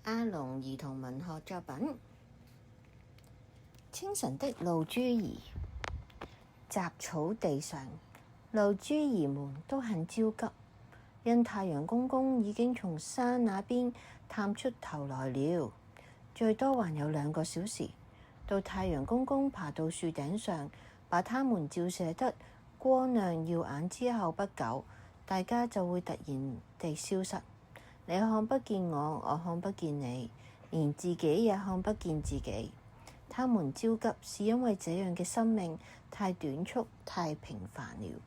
阿龍兒童文學作品。清晨的露珠兒。雜草地上，露珠兒們都很焦急，因太陽公公已經從山那邊探出頭來了。最多還有2個小時，到太陽公公爬到樹頂上，把它們照射得光亮耀眼之後不久，大家就會突然地消失。你看不見我，我看不見你，連自己也看不見自己。他們焦急是因為這樣嘅生命太短促、太平凡了。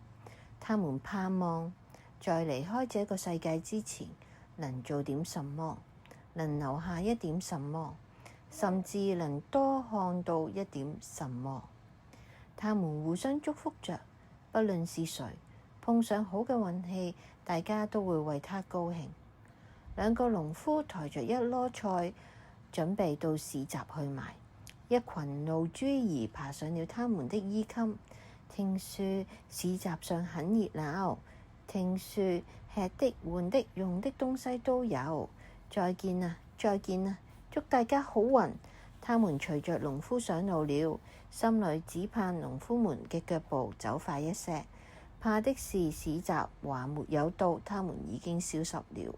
他們盼望在離開這個世界之前，能做點什麼，能留下一點什麼，甚至能多看到一點什麼。他們互相祝福着，不論是誰碰上好嘅運氣，大家都會為他高興。2個農夫抬着一籮菜，準備到市集去賣。一群露珠兒爬上了他們的衣襟，聽說市集上很熱鬧，聽說吃的、玩的、用的東西都有。再見啦，再見啦，祝大家好運！他們隨着農夫上路了，心裏只盼農夫們嘅腳步走快一些，怕的是市集還沒有到，他們已經消失了。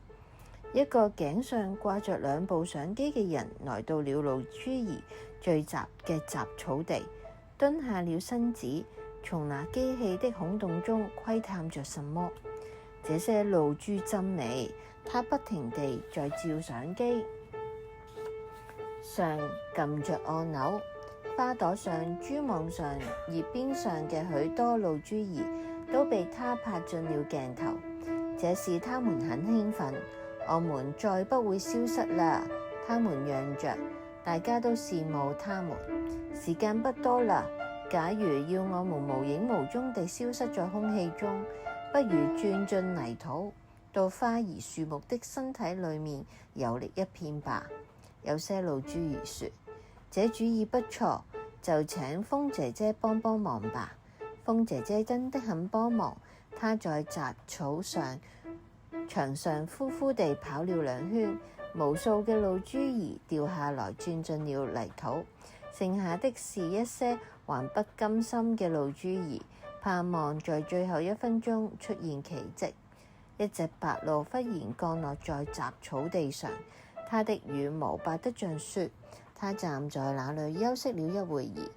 一個頸上掛着2部相機嘅人來到了露珠兒聚集嘅雜草地，蹲下了身子，從那機器的孔洞中窺探着什麼。這些露珠真美，他不停地在照相機上撳着按鈕，花朵上、蛛網上、葉邊上嘅許多露珠兒都被他拍進了鏡頭，這使他們很興奮。我們再不會消失啦，他們嚷着，大家都羨慕他們。時間不多啦，假如要我們無影無蹤地消失在空氣中，不如鑽進泥土，到花兒樹木的身體裏面遊歷一片吧。有些露珠兒說，這主意不錯，就請風姐姐幫幫忙吧。風姐姐真的很幫忙，她在雜草場上呼呼地跑了2圈，無數嘅露珠兒掉下來鑽進了泥土，剩下的是一些還不甘心嘅露珠兒，盼望在最後1分鐘出現奇蹟。一隻白鷺忽然降落在雜草地上，它的羽毛白得像雪，它站在那裏休息了一會兒，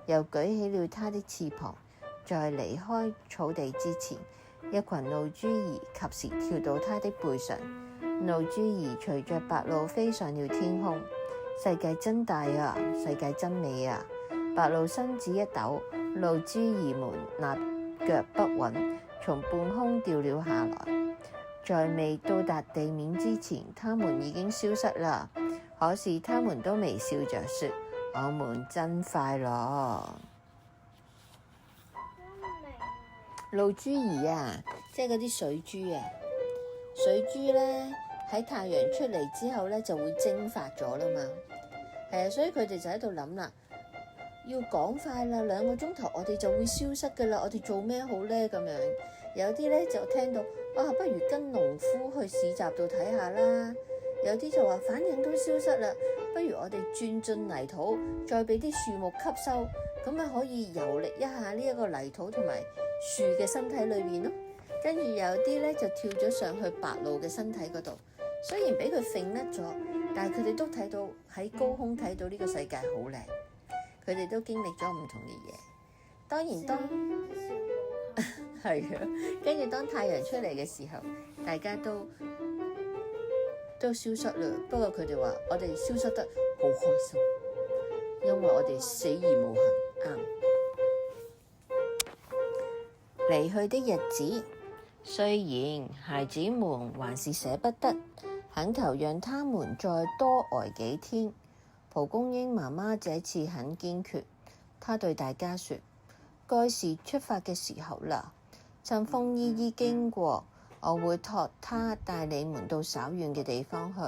又舉起了它的翅膀。在離開草地之前，一群露珠兒及時跳到它的背上，露珠兒隨着白鷺飛上了天空。世界真大啊，世界真美啊！白鷺身子一抖，露珠兒們立腳不穩，從半空掉了下來。在未到達地面之前，它們已經消失了。可是它們都微笑着說：我們真快樂。露珠兒啊，即係嗰啲水珠啊，水珠呢，喺太陽出嚟之後呢，就會蒸發咗啦嘛。係啊，所以佢哋就喺度諗啦，要趕快啦，2個鐘頭我哋就會消失噶啦，我哋做咩好呢？咁樣有啲呢就聽到不如跟農夫去市集度睇下啦。有啲就話反正都消失啦，不如我哋鑽進泥土，再俾啲樹木吸收，咁咪可以遊歷一下呢一個泥土同埋樹嘅身體裏面咯。跟住有啲咧就跳咗上去白鷺嘅身體嗰度，雖然俾佢揈甩咗，但係佢哋都睇到喺高空睇到呢個世界好靚，佢哋都經歷咗唔同嘅嘢。當然係啊，跟住當太陽出嚟嘅時候，大家都消失啦。不過佢哋話我哋消失得好開心，因為我哋死而無憾。離去的日子，雖然孩子們還是捨不得，懇求讓他們再多捱幾天。蒲公英媽媽這次很堅決，她對大家說：該是出發嘅時候啦。趁風姨姨經過，我會託她帶你們到稍遠嘅地方去。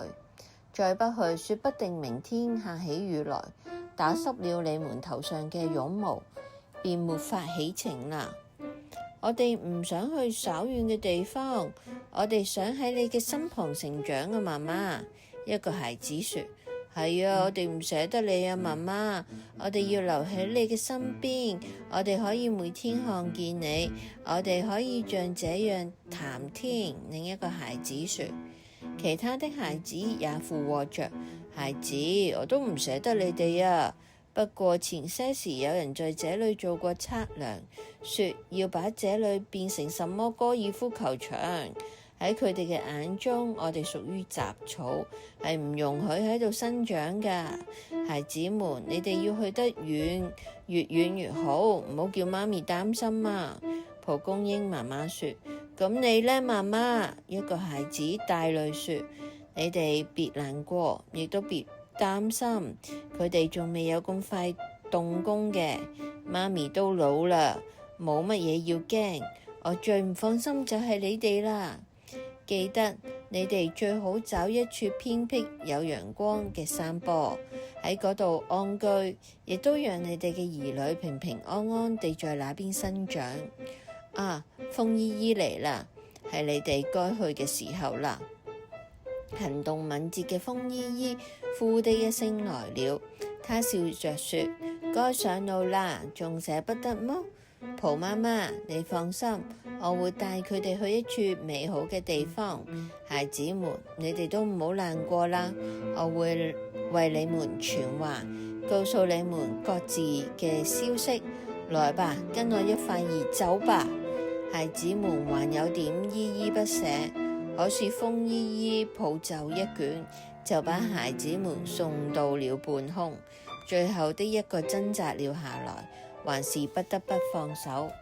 再不去，說不定明天下起雨來，打濕了你們頭上嘅絨毛，便沒法起程啦。我哋唔想去稍遠嘅地方，我哋想喺你嘅身旁成長啊，媽媽。一個孩子說：係啊，我哋唔捨得你啊，媽媽，我哋要留喺你嘅身邊，我哋可以每天看見你，我哋可以像這樣談天。另一個孩子說。其他的孩子也附和着：孩子，我都唔捨得你哋啊。不過前些時有人在這裡做過測量，說要把這裡變成什麼高爾夫球場。喺佢哋嘅眼中，我哋屬於雜草，係唔容許喺度生長㗎。孩子們，你哋要去得遠，越遠越好，唔好叫媽咪擔心啊。蒲公英媽媽說。咁你呢，媽媽？一個孩子帶淚說：你哋別難過，亦都別擔心，佢哋仲未有咁快動工嘅。媽咪都老啦，冇乜嘢要驚。我最唔放心就係你哋啦。記得你哋最好找一處偏僻有陽光嘅山坡，喺嗰度安居，亦都讓你哋嘅兒女平平安安地在那邊生長。啊，風姨姨嚟啦，係你哋該去嘅時候啦。行動敏捷嘅風姨姨呼的一聲來了，她笑着說：該上路啦，仲捨不得麼？蒲媽媽，你放心，我會帶佢哋去一處美好嘅地方。孩子們，你哋都唔好難過啦，我會為你們傳話，告訴你們各自嘅消息。來吧，跟我一塊兒走吧。孩子們還有點依依不捨，可是風姨姨抱袖一捲，就把孩子們送到了半空。最後的一個掙扎了下來，還是不得不放手。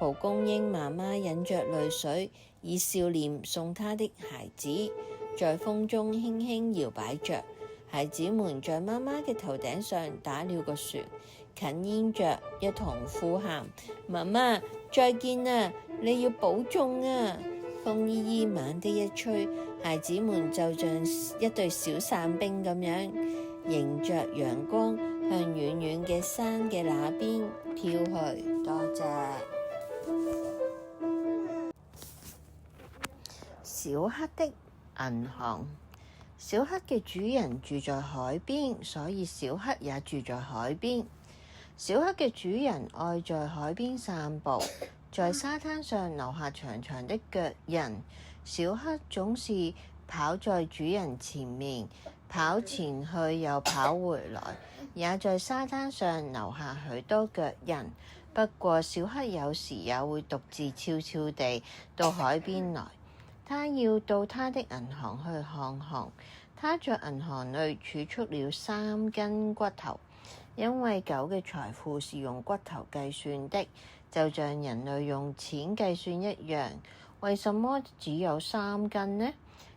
蒲公英媽媽忍着淚水，以笑臉送她的孩子，在風中輕輕搖擺着。孩子們在媽媽嘅頭頂上打了個旋，緊挨着一同呼喊：媽媽再見啊！你要保重啊！風姨姨猛地一吹，孩子們就像一隊小傘兵咁樣，迎着陽光向遠遠嘅山嘅那邊飄去。多謝。小黑的銀行。小黑嘅主人住在海邊，所以小黑也住在海邊。小黑嘅主人愛在海邊散步，在沙灘上留下長長的腳印。小黑總是跑在主人前面，跑前去又跑回來，也在沙灘上留下許多腳印。不過小黑有時也會獨自悄悄地到海邊來。他要到他的銀行去看看，他在銀行裏儲蓄了3根骨頭，因為狗嘅財富是用骨頭計算的，就像人類用錢計算一樣。為什麼只有3根呢？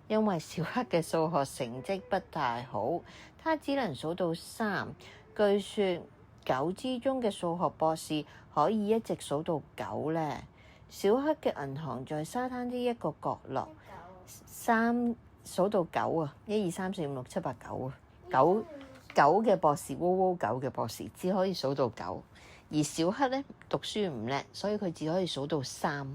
因為小黑嘅數學成績不太好，他只能數到3。據說9之中嘅數學博士可以一直數到9呢。小黑嘅銀行在沙灘的一個角落，3數到9啊，1、2、3、4、5、6、7、8、9啊，9嘅博士，9嘅博士只可以數到9，而小黑呢，讀書唔叻，所以佢只可以數到3。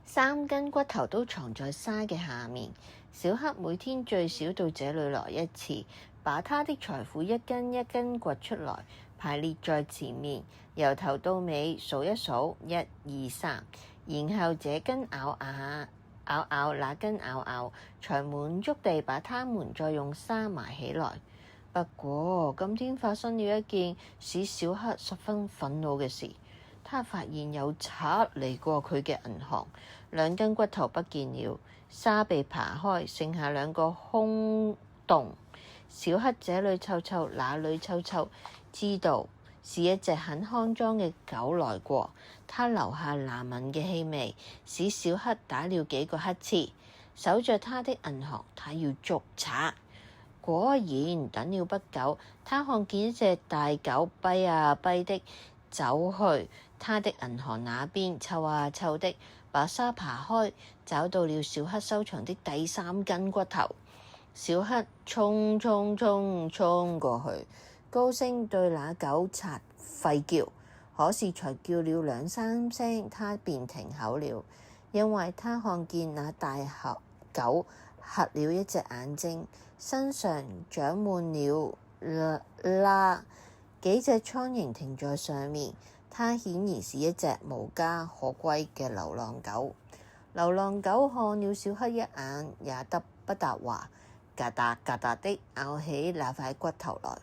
3根骨頭都藏在沙嘅下面，小黑每天最少到這裡來一次，把他的財富一根一根掘出來，排列在前面，由頭到尾數一數，1、2、3，然後這根咬咬，那根咬咬，才滿足地把它們再用沙埋起來。不過今天發生了一件使小黑十分憤怒嘅事，他發現有賊嚟過佢嘅銀行，2根骨頭不見了，沙被扒開，剩下2個空洞。小黑這裡嗅嗅，那裡嗅嗅，知道是一隻很骯髒嘅狗來過，它留下難聞嘅氣味，使小黑打了幾個乞嗤。守着他的銀行，他要捉賊。果然等了不久，他看見一隻大狗跛啊跛的走去他的銀行那邊，嗅啊嗅的，把沙扒開，找到了小黑收藏的第3根骨頭。小黑衝過去，高聲對那狗賊吠叫，可是才叫了2、3聲，他便停口了，因為他看見那大狗瞎了一隻眼睛，身上長滿了瘌，幾隻蒼蠅停在上面。它顯然是一隻無家可歸嘅流浪狗。流浪狗看了小黑一眼，也不答話，嘎嗒嘎嗒的咬起那塊骨頭來。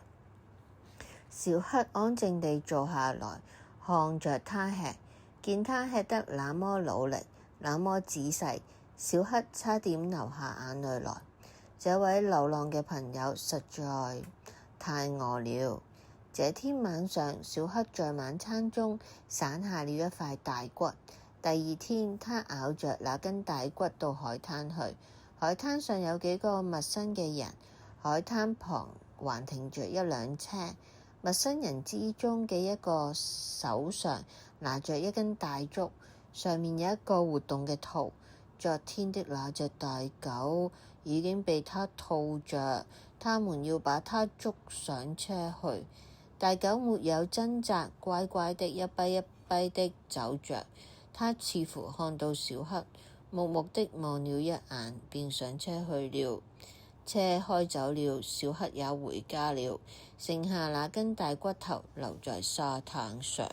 小黑安靜地坐下來，看着它吃。見它吃得那麼努力，那麼仔細，小黑差點流下眼淚來。這位流浪嘅朋友實在太餓了。這天晚上，小黑在晚餐中散下了一塊大骨。第二天，他咬着那根大骨到海灘去。海灘上有幾個陌生嘅人，海灘旁還停着一輛車。陌生人之中嘅一個手上拿着一根大竹，上面有一個活動嘅圖。昨天的那隻大狗已經被他套着，他們要把它捉上車去。大狗沒有掙扎，乖乖的一跛一跛的走着。他似乎看到小黑，木木的望了一眼，便上車去了。車開走了，小黑也回家了，剩下那根大骨頭留在沙灘上。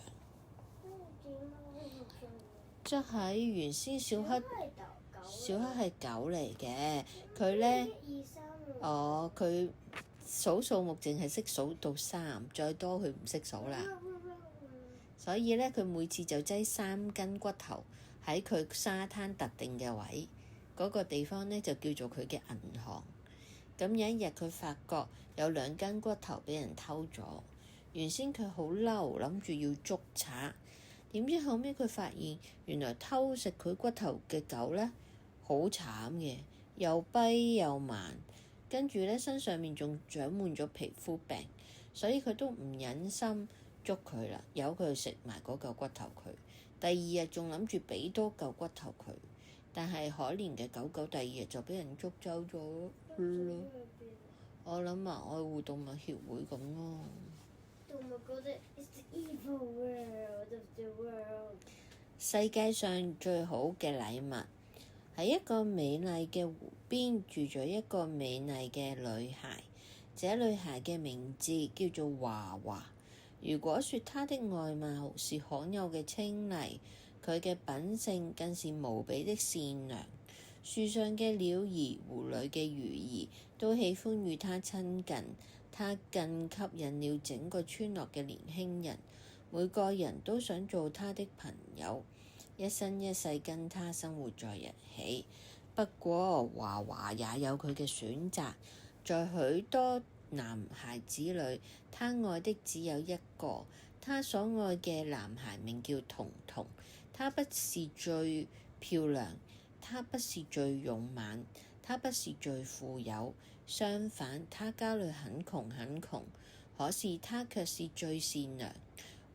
即係原先小黑係狗嚟嘅，佢呢，佢數數目淨係識數到3，再多佢唔識數啦。所以呢，佢每次就擠3根骨頭喺佢沙灘特定嘅位，嗰個地方呢，就叫做佢嘅銀行。咁有一日佢發覺有2根骨頭俾人偷咗，原先佢好嬲，諗住要捉賊，點知後尾佢發現原來偷食佢骨頭嘅狗呢，好慘嘅，又跛又盲，跟住呢，身上面仲長滿咗皮膚病，所以佢都唔忍心捉佢啦，由佢食埋嗰嚿骨頭佢。第二日仲諗住俾多嚿骨頭佢，但係可憐嘅狗狗第二日就俾人捉走咗咯。我諗啊，愛護動物協會咁咯。世界上最好嘅禮物。喺一個美麗嘅湖邊住咗一個美麗嘅女孩，這女孩嘅名字叫做華華。如果說她的外貌是罕有嘅清麗，佢嘅品性更是無比的善良。樹上嘅鳥兒、湖裏嘅魚兒都喜歡與她親近，她更吸引了整個村落嘅年輕人，每個人都想做她的朋友，一生一世跟她生活在一起。不過華華也有佢嘅選擇，在許多男孩子裏，他愛的只有一個。他所愛嘅男孩名叫彤彤，他不是最漂亮，他不是最勇猛，他不是最富有，相反，他家裏很窮很窮，可是他卻是最善良。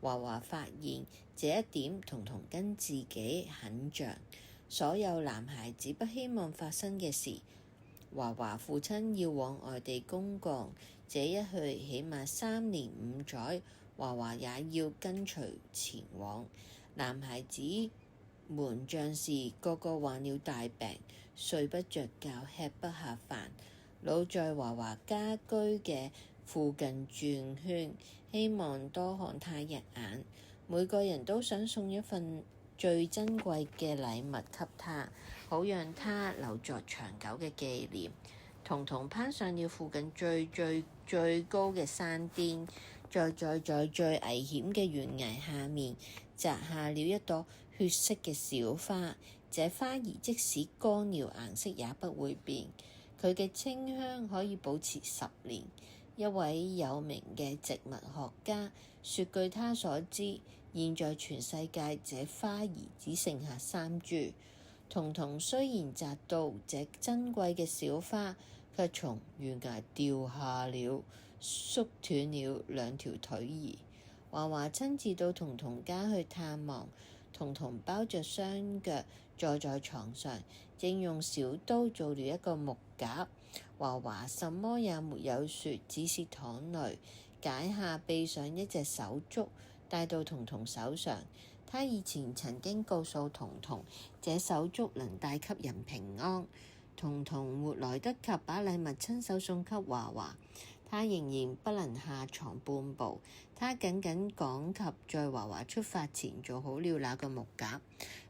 華華發現這一點彤彤跟自己很像。所有男孩子不希望發生嘅事，華華父親要往外地公幹，這一去起碼3年5載，華華也要跟隨前往。男孩子們像是個個患了大病，睡不着覺，吃不下飯，老在華華家居嘅附近轉圈，希望多看他一眼。每個人都想送一份最珍貴嘅禮物給他，好讓他留作長久嘅紀念。彤彤攀上了附近最高嘅山巔，在最危險嘅懸崖下面摘下了一朵血色嘅小花。這花兒即使乾了，顏色也不會變，佢嘅清香可以保持10年。一位有名嘅植物學家說，據他所知，現在全世界這花兒只剩下3株。彤彤雖然摘到這珍貴嘅小花，卻從懸崖掉下了，縮斷了2條腿兒。華華親自到彤彤家去探望，彤彤包着雙腳坐在床上，正用小刀做了一個木架。華華什麼也沒有說，只是淌淚，解下臂上一隻手足，戴到彤彤手上。他以前曾經告訴彤彤，這手足能帶給人平安。彤彤沒來得及把禮物親手送給華華，他仍然不能下床半步。他僅僅趕及在華華出發前做好了那個木架，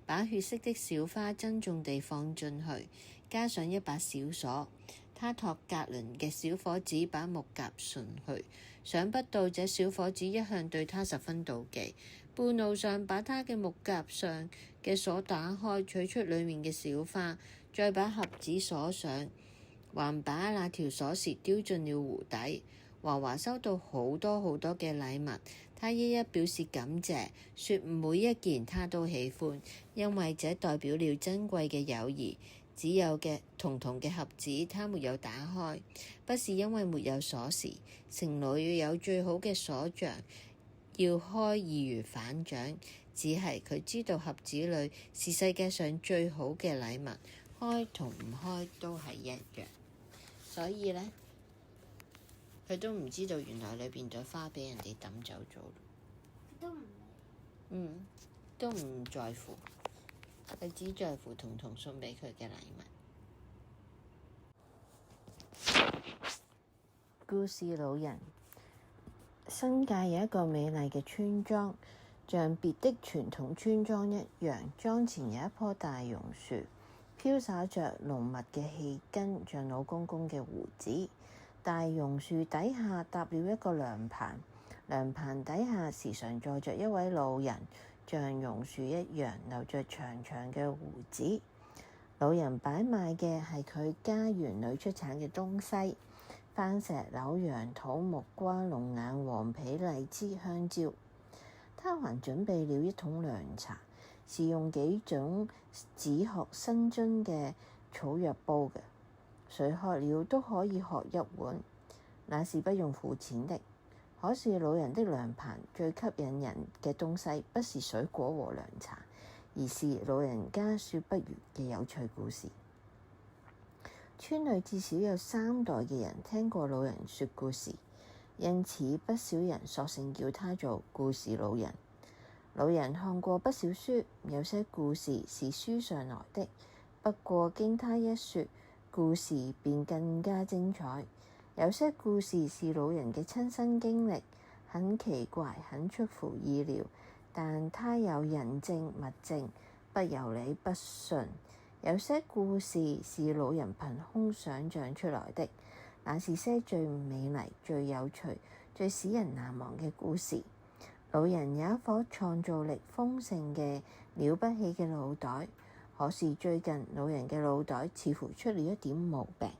把血色的小花珍重地放進去，加上一把小鎖。他託格倫嘅小伙子把木夾順去，想不到這小伙子一向對他十分妒忌。半路上把他嘅木夾上嘅鎖打開，取出裡面嘅小花，再把盒子鎖上，還把那條鎖匙丟進了湖底。華華收到好多好多嘅禮物，他一一表示感謝，說每一件他都喜歡，因為這代表了珍貴嘅友誼。只有嘅彤彤嘅盒子，他沒有打開，不是因為沒有鎖匙，承諾要有最好嘅鎖匠，要開易如反掌，只係佢知道盒子裏是世界上最好嘅禮物，開同唔開都係一樣，所以呢，佢都唔知道原來裏邊朵花俾人哋抌走咗。都唔在乎。佢只在乎彤彤送俾佢嘅禮物。故事老人。新界有一個美麗嘅村莊，像別的傳統村莊一樣，莊前有一棵大榕樹，飄灑着濃密嘅氣根，像老公公嘅鬍子。大榕樹底下搭了一個涼棚，涼棚底下時常坐着一位老人，像榕樹一樣留着長長嘅鬍子。老人擺賣嘅係佢家園裏出產嘅東西：番石榴、楊桃、木瓜、龍眼、黃皮、荔枝、香蕉。他還準備了一桶涼茶，是用幾種只喝新樽嘅草藥煲嘅，誰喝了都可以喝一碗，那是不用付錢的。可是老人的涼棚最吸引人嘅東西不是水果和涼茶，而是老人家說不完嘅有趣故事。村裏至少有3代嘅人聽過老人說故事，因此不少人索性叫他做故事老人。老人看過不少書，有些故事是書上來的，不過經他一說，故事便更加精彩。有些故事是老人嘅親身經歷，很奇怪，很出乎意料，但他有人證物證，不由你不信。有些故事是老人憑空想像出來的，那是些最美麗、最有趣、最使人難忘嘅故事。老人有一顆創造力豐盛嘅了不起嘅腦袋，可是最近老人嘅腦袋似乎出了一點毛病。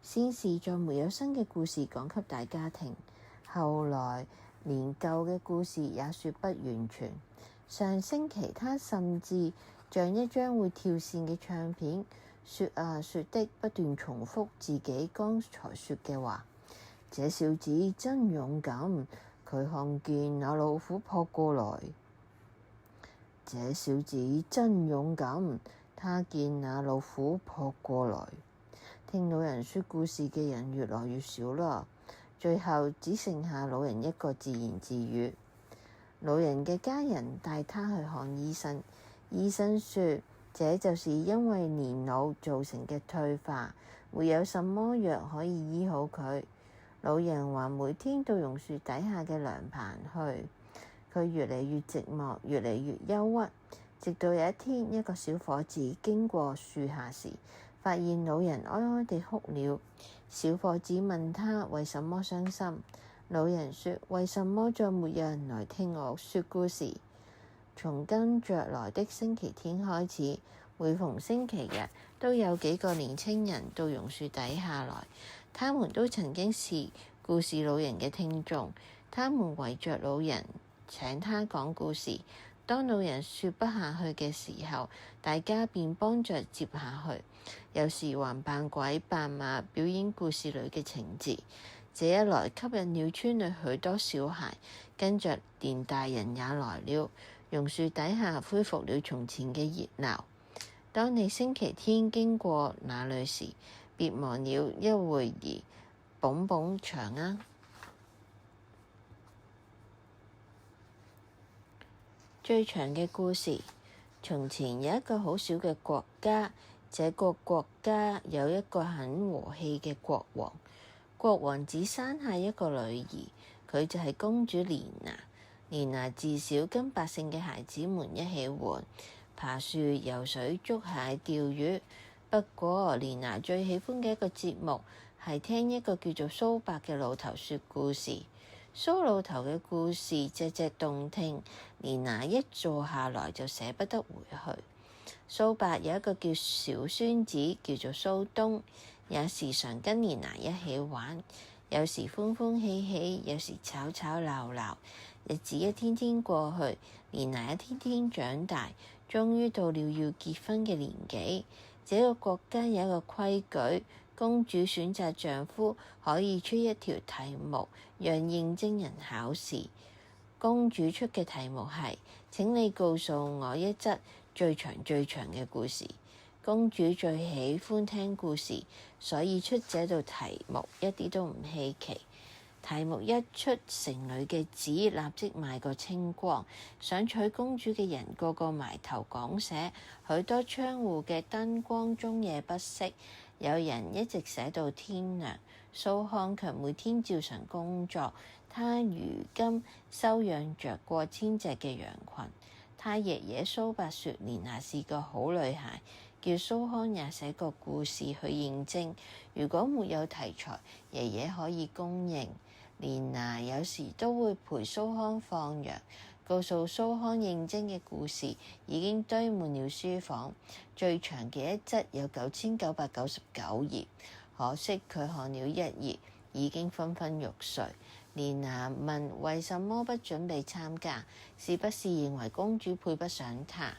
先是再沒有新嘅故事講給大家聽，後來連舊嘅故事也說不完全。上星期他甚至像一張會跳線嘅唱片，說啊說的不斷重複自己剛才說嘅話。這小子真勇敢，佢看見那老虎撲過來。這小子真勇敢，他見那老虎撲過來。聽老人說故事嘅人越來越少啦，最後只剩下老人一個自言自語。老人嘅家人帶他去看醫生，醫生說這就是因為年老造成嘅退化，沒有什麼藥可以醫好佢。老人還每天到榕樹底下嘅涼棚去，佢越嚟越寂寞，越嚟越憂鬱，直到有一天，一個小伙子經過樹下時，發現老人哀哀地哭了。小伙子問他為什麼傷心，老人說：為什麼再沒有人來聽我說故事？從跟着來的星期天開始，每逢星期日都有幾個年輕人到榕樹底下來，他們都曾經是故事老人嘅聽眾，他們圍着老人請他講故事。當老人說不下去嘅時候，大家便幫着接下去，有時還扮鬼扮馬表演故事裏嘅情節。這一來吸引了村裏許多小孩，跟着連大人也來了。榕樹底下恢復了從前嘅熱鬧。當你星期天經過那裏時，別忘了一會兒捧捧場啊！最長嘅故事。從前有一個好小嘅國家，這個國家有一個很和氣嘅國王，國王只生下一個女兒，佢就係公主蓮娜。蓮娜自小跟百姓嘅孩子們一起玩，爬樹、游水、捉蟹、釣魚。不過蓮娜最喜歡嘅一個節目係聽一個叫做蘇伯嘅老頭說故事。蘇老頭嘅故事隻隻動聽，蓮娜一坐下來就捨不得回去。蘇伯有一個叫小孫子，叫做蘇東，也時常跟蓮娜一起玩，有時歡歡喜喜，有時吵吵鬧鬧。日子一天天過去，蓮娜一天天長大，終於到了要結婚嘅年紀。這個國家有一個規矩，公主選擇丈夫可以出一條題目，讓應徵人考試。公主出嘅題目係：請你告訴我一則最長嘅故事。公主最喜歡聽故事，所以出這道題目一啲都唔稀奇。題目一出，城裏嘅紙立即賣個清光，想娶公主嘅人個個埋頭講寫，許多窗戶嘅燈光終夜不熄，有人一直寫到天亮。蘇康卻每天照常工作，他如今收養着過千隻嘅羊群。他爺爺蘇伯說蓮娜是個好女孩，叫蘇康也寫個故事去應徵。如果沒有題材，爺爺可以供應。蓮娜有時都會陪蘇康放羊，告訴蘇康應徵嘅故事已經堆滿了書房，最長嘅一則有9999頁，可惜佢看了一頁已經昏昏欲睡。蓮娜問為什麼不準備參加，是不是認為公主配不上他？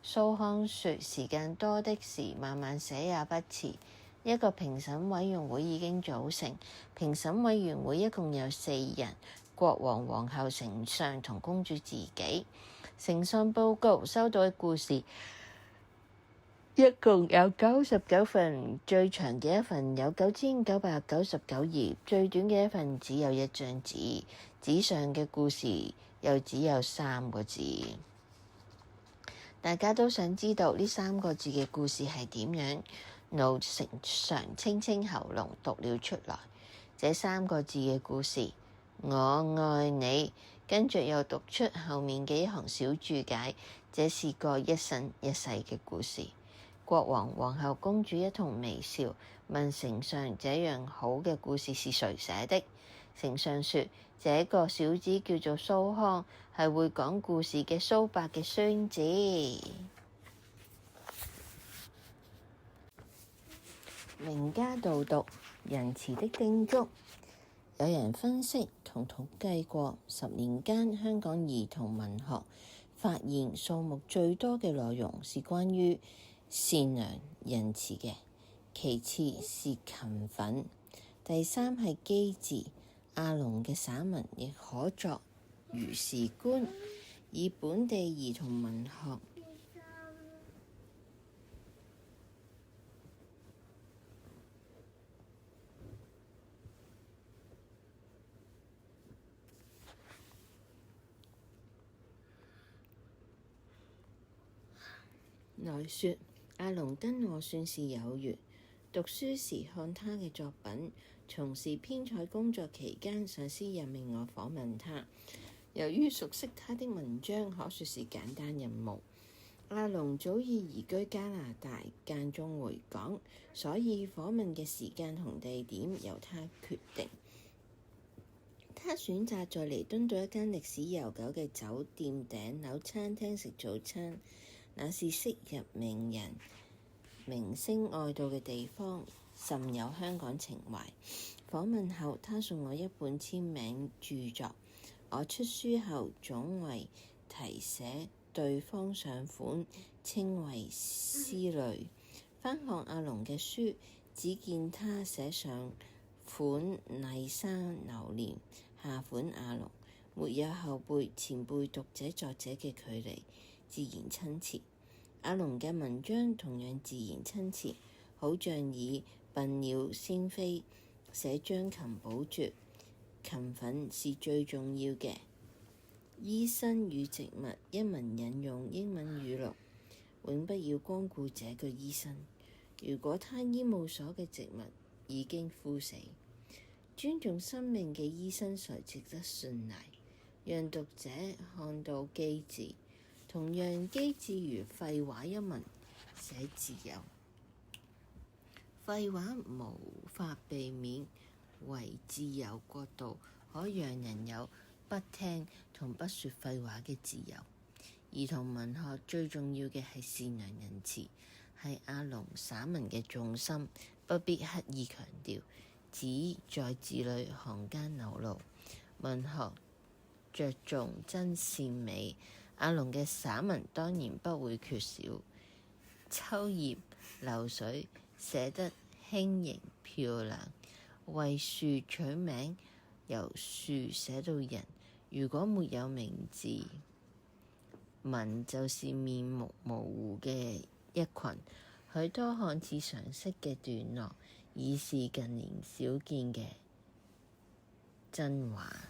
蘇康說時間多的是，慢慢寫也不遲。一個評審委員會已經組成，評審委員會一共有4人：國王、皇后、丞相同公主自己。誠信報告收到嘅故事一共有99份，最長嘅一份有9999頁，最短嘅一份只有1張紙，紙上嘅故事又只有3個字。大家都想知道呢3個字嘅故事係點樣？奴丞相清清喉嚨讀了出來，這3個字嘅故事，我愛你。跟着又讀出後面嘅一行小註解，這是個一生一世嘅故事。國王、皇后、公主一同微笑，問丞相：這樣好嘅故事是誰寫的？丞相說：這個小子叫做蘇康，係會講故事嘅蘇伯嘅孫子。名家導讀：仁慈的叮囑。有人分析同統計過10年間香港兒童文學，發現數目最多嘅內容是關於善良仁慈嘅，其次是勤奮，第3係機智。阿龍嘅散文亦可作如是觀。以本地兒童文學來說，阿龍跟我算是有緣。讀書時看他嘅作品，從事編採工作期間，上司任命我訪問他。由於熟悉他的文章，可說是簡單任務。阿龍早已移居加拿大，間中回港，所以訪問嘅時間同地點由他決定。他選擇在彌敦道一間歷史悠久嘅酒店頂樓餐廳食早餐。那是昔日名人、明星愛到嘅地方，甚有香港情懷。訪問後，他送我一本簽名著作，我出書後總為題寫對方上款，稱為詩類。翻看阿龍嘅書，只見他寫上款麗莎留念，下款阿龍，沒有後輩前輩讀者作者嘅距離，自然親切。阿龍嘅文章同樣自然親切，好像以笨鳥先飛，寫將禽補拙。勤奮是最重要嘅。醫生與植物一文引用英文語錄，永不要光顧這個醫生。如果他醫務所嘅植物已經枯死，尊重生命嘅醫生才值得信賴。讓讀者看到機智，同樣機智如廢話一文寫自由。廢話無法避免，唯自由國度可讓人有不聽同不說廢話嘅自由。兒童文學最重要嘅係善良仁慈，係阿龍散文嘅重心，不必刻意強調，只在字裏行間流露。文學着重真善美，阿龍嘅散文當然不會缺少秋葉流水，寫得輕盈漂亮，為樹取名，由樹寫到人。如果沒有名字，文就是面目模糊嘅一群，許多看似常識嘅段落，已是近年少見嘅真話。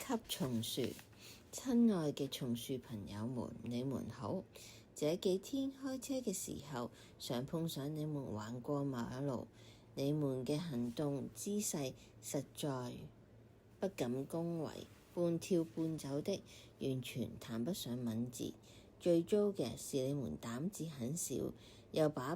給松樹，親愛嘅松樹朋友們，你們好。這幾天開車嘅時候，常碰上你們橫過馬路，你們嘅行動姿勢實在不敢恭維，半跳半走的，完全談不上敏捷。最糟嘅是你們膽子很小，又把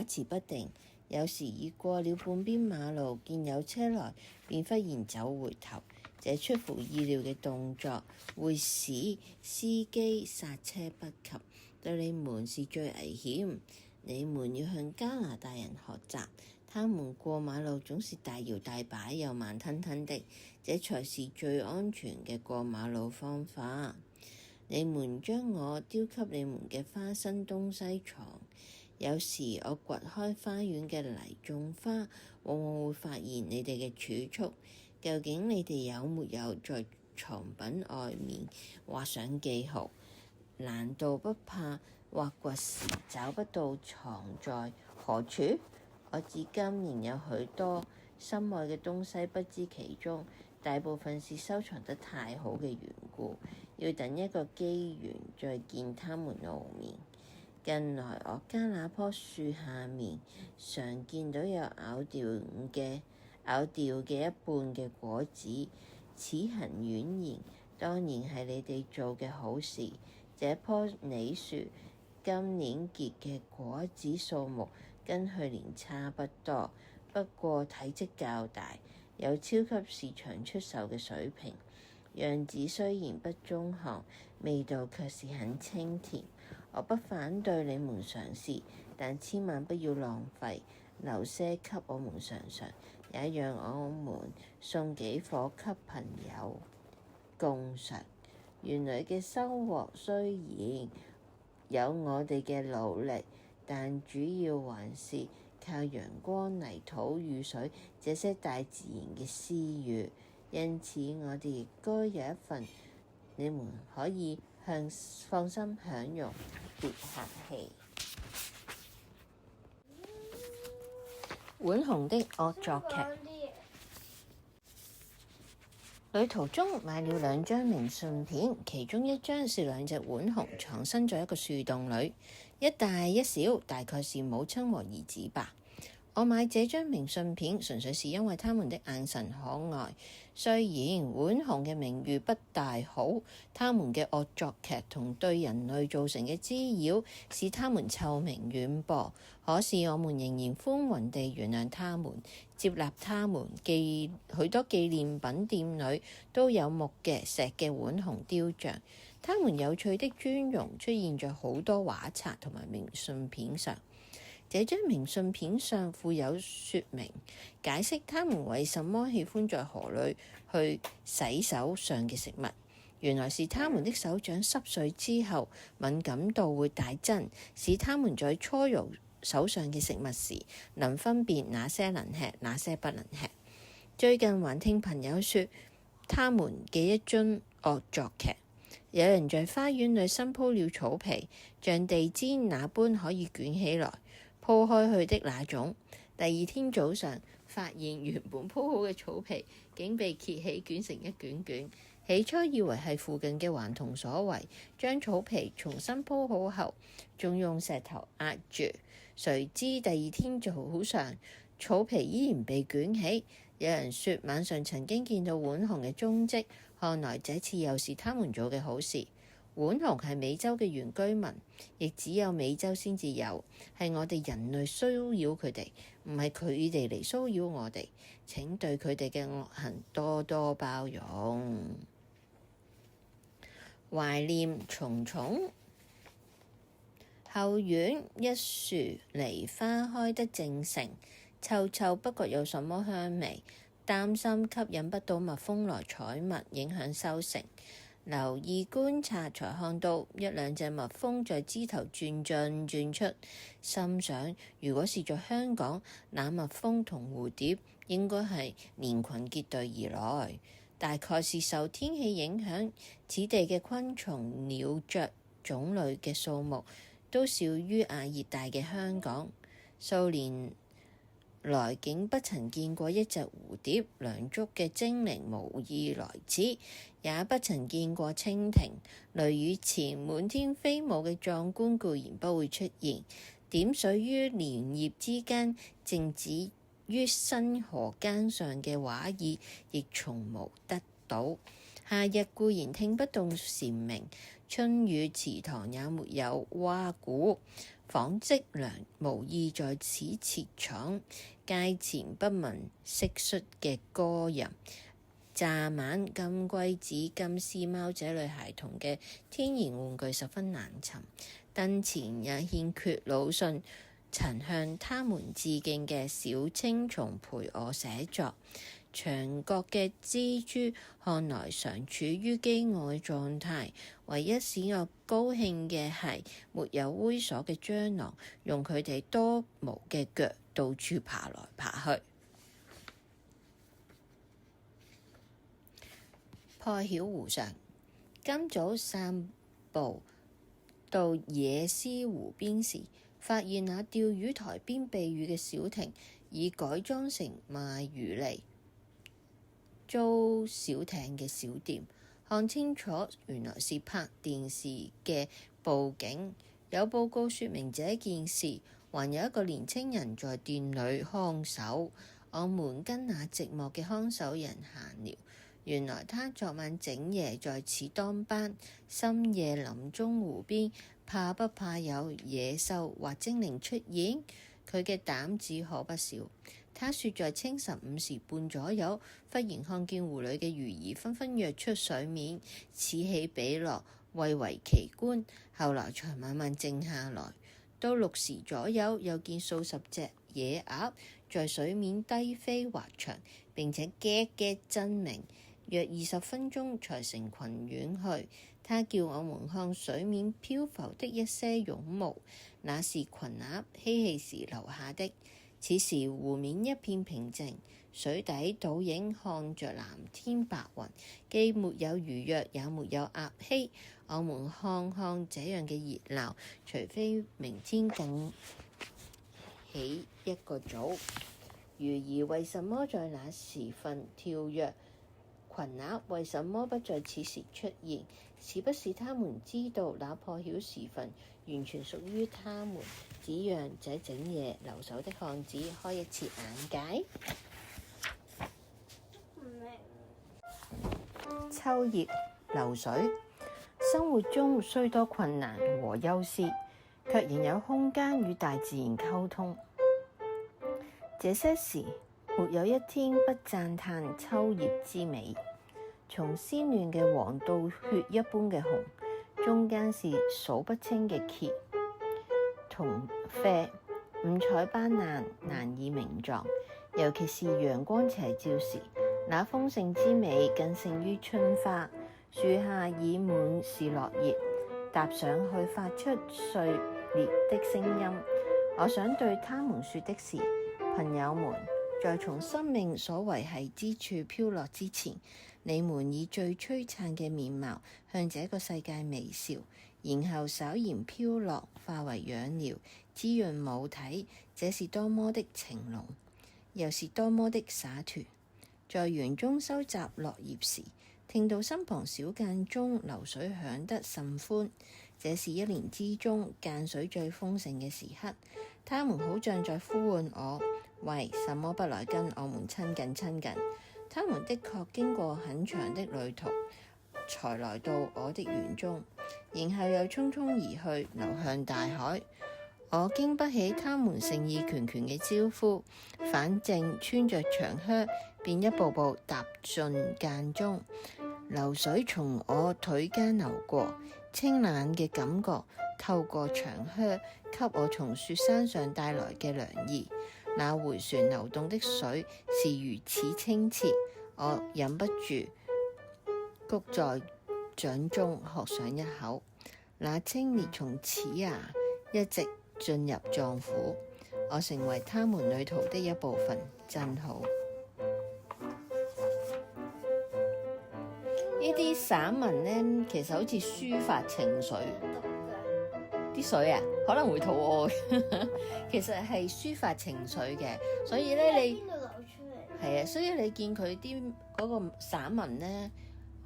持不定，有時已過了半邊馬路，見有車來，便忽然走回頭。這出乎意料嘅動作會使司機剎車不及，對你們是最危險。你們要向加拿大人學習，他們過馬路總是大搖大擺又慢吞吞的，這才是最安全嘅過馬路方法。你們將我丟給你們嘅花生東西藏，有時我掘開花園嘅泥種花，往往會發現你哋嘅儲蓄。究竟你哋有沒有在藏品外面畫上記號？難道不怕挖掘時找不到藏在何處？我至今仍有許多心愛嘅東西不知其中，大部分是收藏得太好嘅緣故，要等一個機緣再見他們露面。近來我家那棵樹下面常見到有咬掉嘅一半嘅果子，此行遠言，當然係你哋做嘅好事。這棵梨樹今年結嘅果子數目跟去年差不多，不過體積較大，有超級市場出售嘅水平。樣子雖然不中看，味道卻是很清甜。我不反對你們嘗試，但千萬不要浪費，留些給我們嘗嘗，也讓我們送幾顆給朋友共嘗。園裏嘅收穫雖然有我哋嘅努力，但主要還是靠陽光、泥土、雨水這些大自然嘅施予。因此我哋亦該有一份你們可以放心享用，別客氣。浣熊的惡作劇。旅途中買了2張明信片，其中一張是2隻浣熊藏身在一個樹洞裡，一大一小，大概是母親和兒子吧。我買這張明信片純粹是因為他們的眼神可愛。雖然浣熊嘅名譽不大好，他們嘅惡作劇同對人類造成嘅滋擾使他們臭名遠播，可是我們仍然寬宏地原諒他們，接納他們。許多紀念品店裡都有木嘅、石嘅浣熊雕像，他們有趣的尊容出現在好多畫冊同埋明信片上。這張明信片上附有說明，解釋他們為什麼喜歡在河裡去洗手上嘅食物。原來是他們的手掌濕碎之後，敏感度會大增，使他們在搓揉手上嘅食物時，能分辨哪些能吃，哪些不能吃。最近還聽朋友說，他們嘅一宗惡作劇，有人在花園裡新鋪了草皮，像地氈那般可以捲起來，鋪開去的那種。第二天早上發現原本鋪好嘅草皮竟被揭起捲成一卷卷，起初以為係附近嘅頑童所為，將草皮重新鋪好後，仲用石頭壓住。誰知第二天早上，草皮依然被捲起。有人說晚上曾經見到浣熊嘅蹤跡，看來這次又是他們做嘅好事。浣熊係美洲嘅原居民，亦只有美洲先至有，係我哋人類騷擾佢哋，唔係佢哋嚟騷擾我哋。請對佢哋嘅惡行多多包容。懷念蟲蟲。後院一樹梨花開得正盛，臭臭不覺有什麼香味，擔心吸引不到蜜蜂來採蜜，影響收成。留意觀察，才看到一兩隻蜜蜂在枝頭轉進轉出，心想如果是在香港，那蜜蜂同蝴蝶應該係連群結隊而來。大概是受天氣影響，此地嘅昆蟲、鳥雀種類嘅數目都少於亞熱帶嘅香港。數年來竟不曾見過一隻蝴蝶，梁祝嘅精靈無意來此，也不曾見過蜻蜓。雷雨前滿天飛舞嘅壯觀固然不會出現，點水於蓮葉之間靜止於新河間上嘅畫意，亦從無得到。夏日固然聽不到蟬鳴，春雨池塘也沒有蛙鼓，紡織娘無意在此設廠，街前不聞蟋蟀嘅歌吟。蚱蜢、金龜子、金絲貓這類孩童嘅天然玩具十分難尋，燈前也欠缺魯迅曾向他們致敬嘅小青蟲陪我寫作。牆角嘅蜘蛛看來常處於飢餓狀態，唯一使我高興嘅係沒有猥瑣嘅蟑螂，用佢哋多毛嘅腳到處爬來爬去。破曉湖上，今早散步到野絲湖邊時，發現那釣魚台邊避雨嘅小亭已改裝成賣魚嚟租小艇嘅小店，看清楚原來是拍電視嘅佈景。有報告說明這件事，還有一個年輕人在店裏看守。我們跟那寂寞嘅看守人閒聊，原來他昨晚整夜在此當班，深夜林中湖邊，怕不怕有野獸或精靈出現？佢嘅膽子可不小。他說在清晨5時半左右，忽然看見湖裏嘅魚兒紛紛躍出水面，此起彼落，蔚為奇觀。後來才慢慢靜下來。到6時左右，又見數十隻野鴨在水面低飛滑翔，並且嘰嘰爭鳴。約20分鐘才成群遠去。他叫我們看水面漂浮的一些絨毛，那是群鴨嬉戲時留下的。此時湖面一片平靜，水底倒影看着藍天白雲，既沒有魚躍，也沒有鴨嬉。我們看看這樣嘅熱鬧，除非明天更起一個早。魚兒為什麼在那時分跳躍？群鴨為什麼不在此時出現？是不是他們知道那破曉時分完全屬於他們，只讓這整夜留守的漢子開一次眼界？秋葉流水，生活中雖多困難和憂思，卻仍有空間與大自然溝通。這些時，沒有一天不讚嘆秋葉之美。從鮮嫩嘅黃到血一般嘅紅，中間是數不清嘅褐同啡，五彩斑斕，難以名狀。尤其是陽光斜照時，那豐盛之美更勝於春花。樹下已滿是落葉，踏上去發出碎裂的聲音。我想對他們說的是，朋友們，在從生命所維繫之處飄落之前，你們以最璀璨嘅面貌向這個世界微笑，然後稍然飄落，化為養料，滋潤母體。這是多麼的情濃，又是多麼的灑脫。在園中收集落葉時，聽到身旁小澗中流水響得甚歡，這是一年之中澗水最豐盛嘅時刻。它們好像在呼喚我，喂，什麼不來跟我們親近親近？他們的確經過很長的旅途，才來到我的園中，然後又匆匆而去，流向大海。我經不起他們誠意拳拳嘅招呼，反正穿着長靴，便一步步踏進澗中。流水從我腿間流過，清冷嘅感覺透過長靴，給我從雪山上帶來嘅涼意。那迴旋流動的水是如此清澈，我忍不住谷在掌中喝上一口。那清冽從齒牙一直進入臟腑，我成為他們旅途的一部分，真好。呢啲散文呢，其實好似抒發情緒。啲水啊，可能會肚餓。其實係抒發情緒嘅，所以咧你邊度流出嚟？係啊，所以你見佢啲嗰個散文咧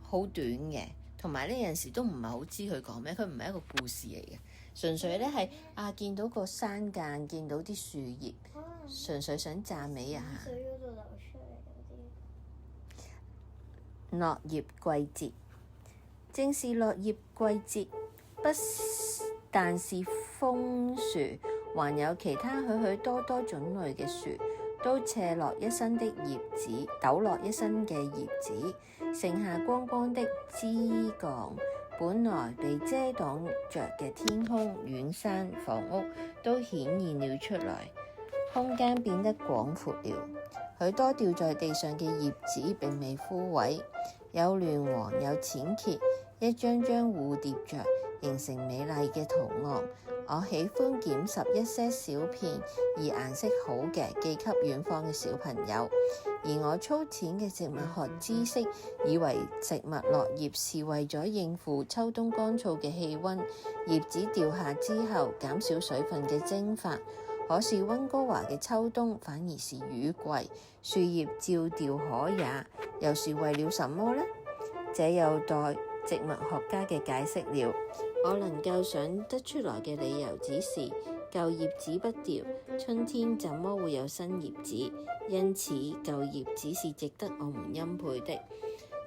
好短嘅，同埋呢有陣時都唔係好知佢講咩，佢唔係一個故事嚟嘅，純粹咧係見到個山澗，見到啲樹葉，純粹想讚美一下。水嗰度流出嚟落葉季節，正是落葉季節，不但是楓樹，還有其他許許多多種類嘅樹，都斜落一身的葉子，抖落一身嘅葉子，剩下光光的枝幹。本來被遮擋着嘅天空、遠山、房屋都顯現了出來，空間變得廣闊了。許多掉在地上嘅葉子並未枯萎，有亂黃，有淺褐，一張張互疊着，形成美麗嘅圖案。我喜歡撿拾一些小片而顏色好嘅，寄給遠方嘅小朋友。而我粗淺嘅植物學知識，以為植物落葉是為咗應付秋冬乾燥嘅氣溫，葉子掉下之後減少水分嘅蒸發。可是溫哥華嘅秋冬反而是雨季，樹葉照掉可也，又是為了什麼呢？這有待植物學家嘅解釋了。我能夠想得出來嘅理由只是舊葉子不掉，春天怎麼會有新葉子？因此舊葉只是值得我們欽佩的。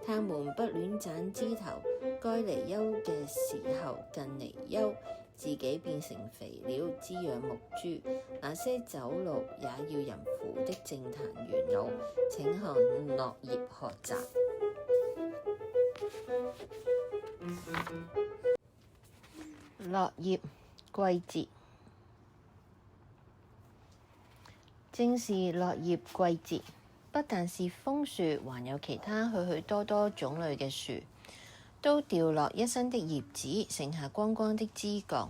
他們不亂斬枝頭，該離休嘅時候更離休，自己變成肥料滋養牧豬。那些走路也要人扶的政壇元老，請向落葉學習。落葉季節，正是落葉季節，不但是楓樹，還有其他許許多多種類嘅樹，都掉落一身的葉子，剩下光光的枝幹。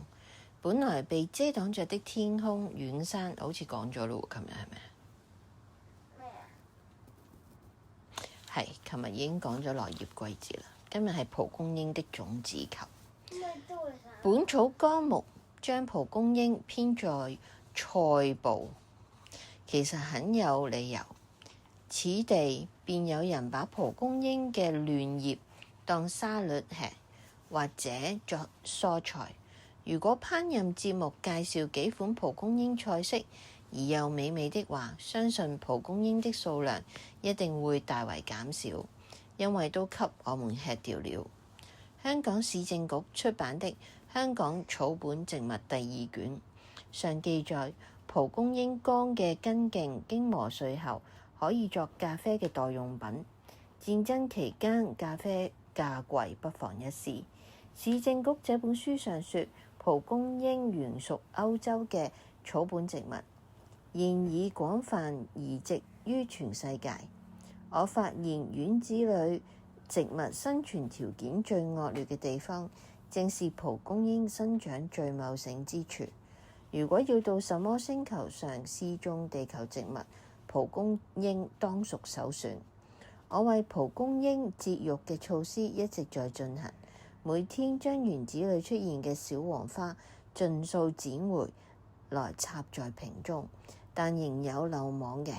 本來被遮擋着的天空、遠山，好似講咗咯，琴日係咪？咩啊？係，琴日已經講咗落葉季節啦。今日係蒲公英的種子球。本草綱目將蒲公英編在塞部，其實很有理由。此地便有人把蒲公英嘅嫩葉當沙律吃，或者作蔬菜。如果烹飪節目介紹幾款蒲公英菜式而又美味的話，相信蒲公英的數量一定會大為減少，因為都給我們吃掉了。香港市政局出版的《香港草本植物》第2卷上記載，蒲公英乾嘅根莖經磨碎後可以作咖啡嘅代用品。戰爭期間咖啡價貴，不妨一試。市政局這本書上說，蒲公英原屬歐洲嘅草本植物，現已廣泛移植於全世界。我發現院子裏植物生存條件最惡劣嘅地方，正是蒲公英生長最茂盛之處。如果要到什麼星球上試種地球植物，蒲公英當屬首選。我為蒲公英節育嘅措施一直在進行，每天將園子裏出現嘅小黃花盡數剪回來插在瓶中，但仍有漏網嘅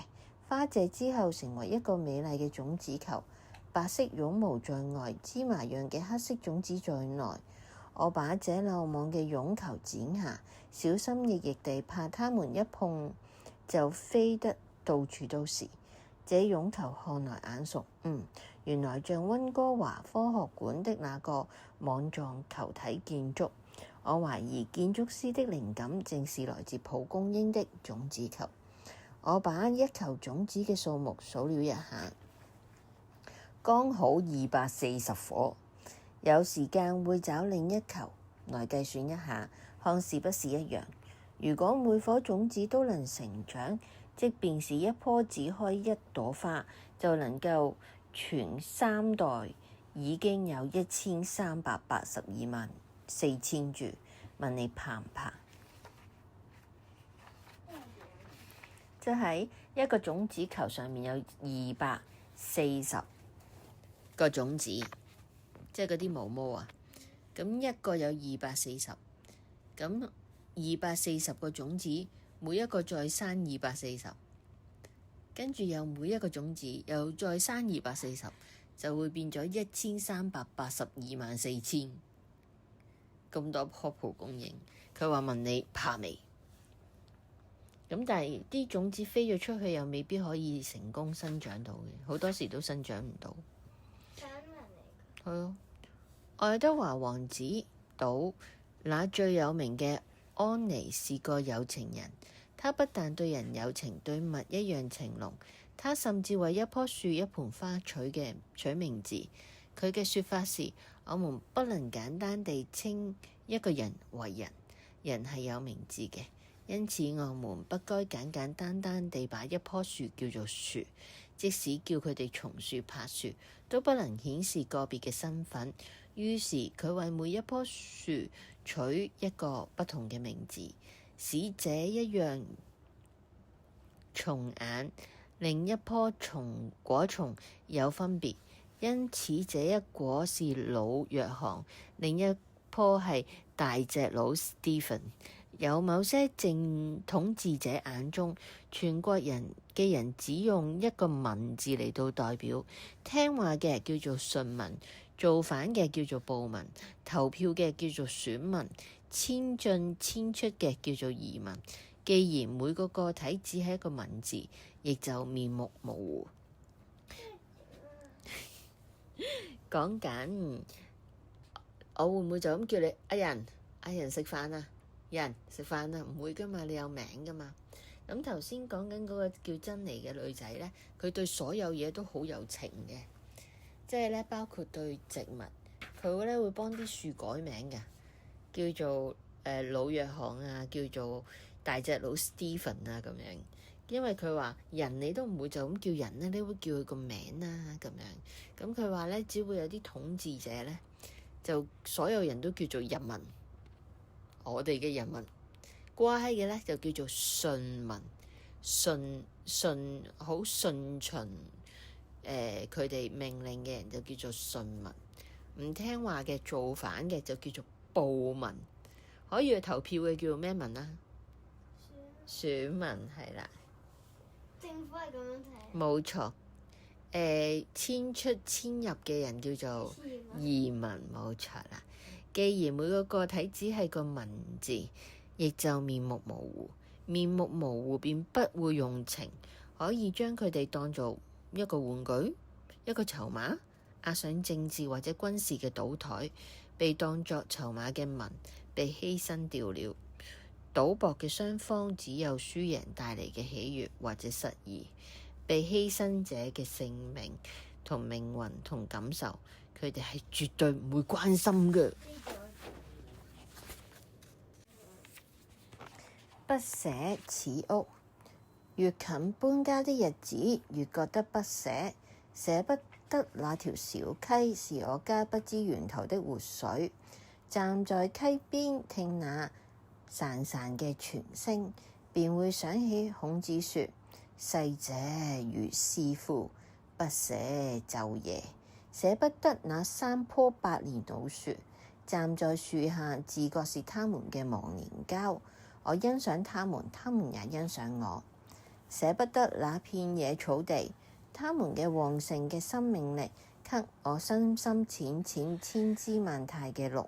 花謝之後成為一個美麗嘅種子球，白色絨毛在外，芝麻樣嘅黑色種子在內。我把這漏網嘅絨球剪下，小心翼翼地，怕它們一碰就飛得到處都是。這絨球看來眼熟，原來像溫哥華科學館的那個網狀球體建築。我懷疑建築師的靈感正是來自蒲公英的種子球。我把一球種子嘅數目數了一下，剛好240顆。有時間會找另一球來計算一下，看是不是一樣。如果每顆種子都能成長，即便是一棵只開一朵花，就能夠傳3代，已經有13824000株。問你怕唔怕？即係一個種子球上面有240個種子，即係嗰啲毛毛啊。咁一個有240，咁240個種子，每一個再生240，跟住又每一個種子又再生240，就會變咗13824000。咁多棵蒲公英，佢話問你怕未？咁但係啲種子飛咗出去，又未必可以成功生長到嘅，好多時都生長唔到。係啊，愛德華王子島那最有名嘅安妮是個有情人，他不但對人有情，對物一樣情濃。他甚至為一棵樹、一盆花取名字。佢嘅說法是：我們不能簡單地稱一個人為人，人係有名字嘅，因此我們不該簡簡單單地把一棵樹叫做樹，即使叫佢哋松樹、柏樹，都不能顯示個別嘅身份。於是佢為每一棵樹取一個不同嘅名字，使這一樣松眼另一棵果松有分別。因此這一棵是老約翰，另一棵係大隻佬 Stephen。有某些正統治者眼中，全國人只用一個民字嚟到代表，聽話嘅叫做順民，造反嘅叫做暴民，投票嘅叫做選民，遷進遷出嘅叫做移民。既然每個個體只係一個民字，亦就面目模糊。講緊我會唔會就咁叫你阿人食飯啊？人食飯啊？唔會噶嘛，你有名噶嘛。咁頭先講緊嗰個叫珍妮嘅女仔呢，佢對所有嘢都好有情嘅，即係呢，包括對植物，佢呢會幫啲樹改名嘅，叫做老約翰啊，叫做大隻佬 Stephen 啊咁樣。因為佢話人你都唔會就咁叫人咧，你會叫佢個名啦咁樣。咁佢話咧，只會有啲統治者咧，就所有人都叫做人民，我哋嘅人民。乖嘅咧就叫做順民，順好順從佢哋命令嘅人就叫做順民，唔聽話嘅造反嘅就叫做暴民。可以去投票嘅叫做咩民啊？選民係啦。政府係咁樣睇。冇錯，遷出遷入嘅人叫做移民，冇錯啦。既然每個個體只係個文字，亦就面目模糊。面目模糊便不會用情，可以將佢哋當做一個玩具、一個籌碼，壓上政治或者軍事嘅賭台。被當作籌碼嘅民被犧牲掉了。賭博嘅雙方只有輸贏帶嚟嘅喜悅或者失意，被犧牲者嘅性命同命運同感受，佢哋係絕對唔會關心嘅。不捨此屋，越近搬家的日子，越覺得不捨，捨不得那條小溪是我家不知源頭的活水。站在溪邊聽那潺潺嘅泉聲，便會想起孔子說：逝者如斯夫，不捨晝夜。捨不得那3棵百年老樹，站在樹下自覺是他們嘅忘年交。我欣賞他們，他們也欣賞我。捨不得那片野草地，他們嘅旺盛嘅生命力給我深深淺淺千姿萬態嘅綠。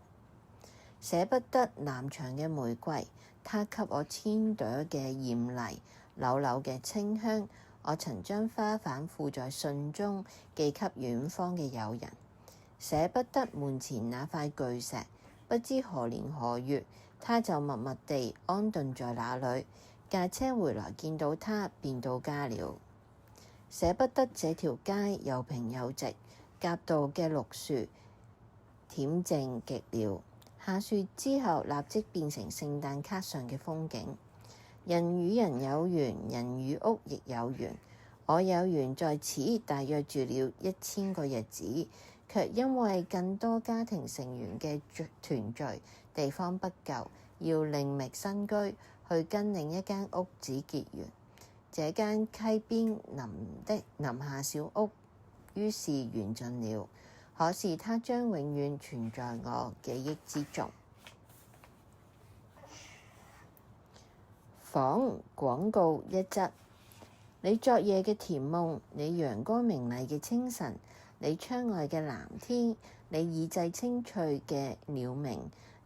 捨不得南牆嘅玫瑰，他給我千朵嘅艷麗，柳柳嘅清香。我曾將花瓣附在信中，寄給遠方嘅友人。捨不得門前那塊巨石，不知何年何月，他就默默地安頓在那裡。駕車回來見到他，便到家了。捨不得這條街又平又直，夾道嘅綠樹恬靜極了。下雪之後，立即變成聖誕卡上嘅風景。人與人有緣，人與屋亦有緣。我有緣在此大約住了1000個日子，卻因為更多家庭成員嘅團聚，地方不夠，要另覓新居，去跟另一間屋子結緣。這間溪邊林下小屋，於是緣盡了。可是它將永遠存在我記憶之中。仿廣告一則：你昨夜嘅甜夢，你陽光明麗嘅清晨，你窗外嘅藍天，你耳際清脆嘅鳥鳴，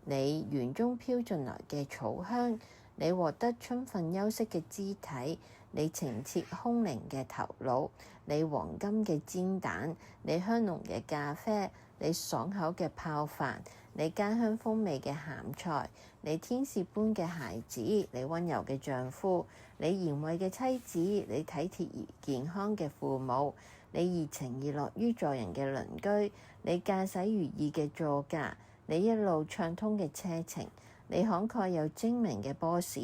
你園中飄進來嘅草香，你獲得充分休息嘅肢體，你澄澈空靈嘅頭腦，你黃金嘅煎蛋，你香濃嘅咖啡，你爽口嘅泡飯，你家鄉風味嘅鹹菜，你天使般嘅孩子，你温柔嘅丈夫，你賢惠嘅妻子，你體貼而健康嘅父母，你熱情而樂於助人嘅鄰居，你駕駛如意嘅座駕，你一路暢通嘅車程，你慷慨又精明嘅 boss，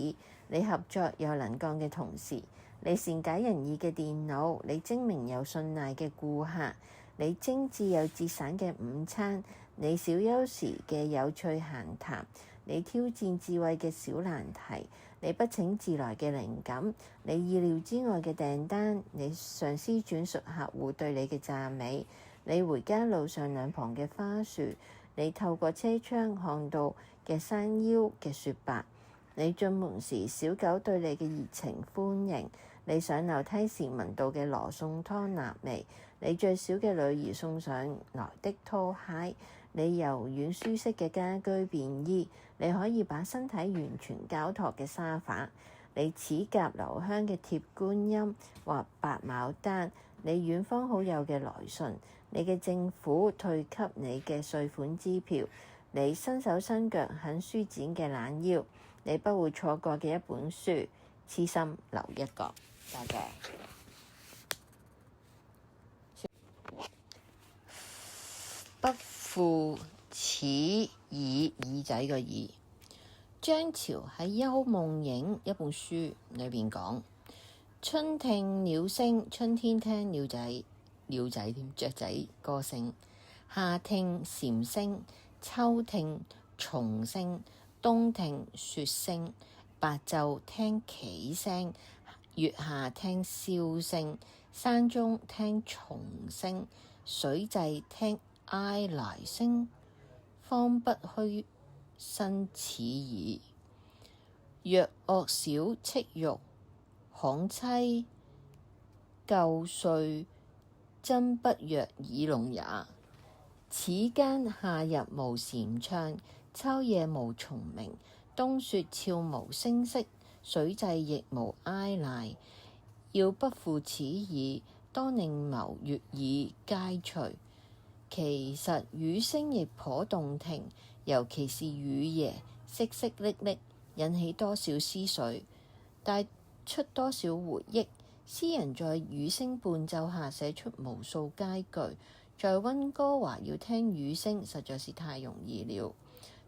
你合作又能幹嘅同事，你善解人意嘅電腦，你精明又信賴嘅顧客，你精緻又節省嘅午餐，你小休時嘅有趣閒談，你挑戰智慧嘅小難題，你不請自來嘅靈感，你意料之外嘅訂單，你上司轉述客戶對你嘅讚美，你回家路上兩旁嘅花樹，你透過車窗看到嘅山腰嘅雪白，你進門時小狗對你嘅熱情歡迎，你上樓梯時聞到嘅羅宋湯臘味，你最小嘅女兒送上來的拖鞋，你柔軟舒適嘅家居便衣，你可以把身體完全交託嘅沙發，你齒頰留香嘅貼觀音或白牡丹，你遠方好友嘅來信，你嘅政府退給你嘅稅款支票，你伸手伸腳很舒展嘅懶腰，你不會錯過嘅一本書，痴心留一個。多謝。不負此耳，耳仔嘅耳。張潮喺《幽夢影》一本書裏邊講：春聽鳥聲，春天聽鳥仔雀仔歌聲；夏聽蟬聲，秋聽蟲聲，冬聽雪聲；白晝聽棋聲，月下聽簫聲，山中聽蟲聲，水際聽哀來聲，方不虛生此耳。若惡小戚辱，慷妻舊歲，真不若耳聾也。此間夏日無蟬唱，秋夜無蟲鳴，冬雪悄無聲息，水際亦無哀賴。要不負此耳，當令謀悅耳皆除。其實雨聲亦頗動聽，尤其是雨夜，淅淅瀝瀝，引起多少思緒，帶出多少回憶。詩人在雨聲伴奏下寫出無數佳句。在溫哥華要聽雨聲實在是太容易了。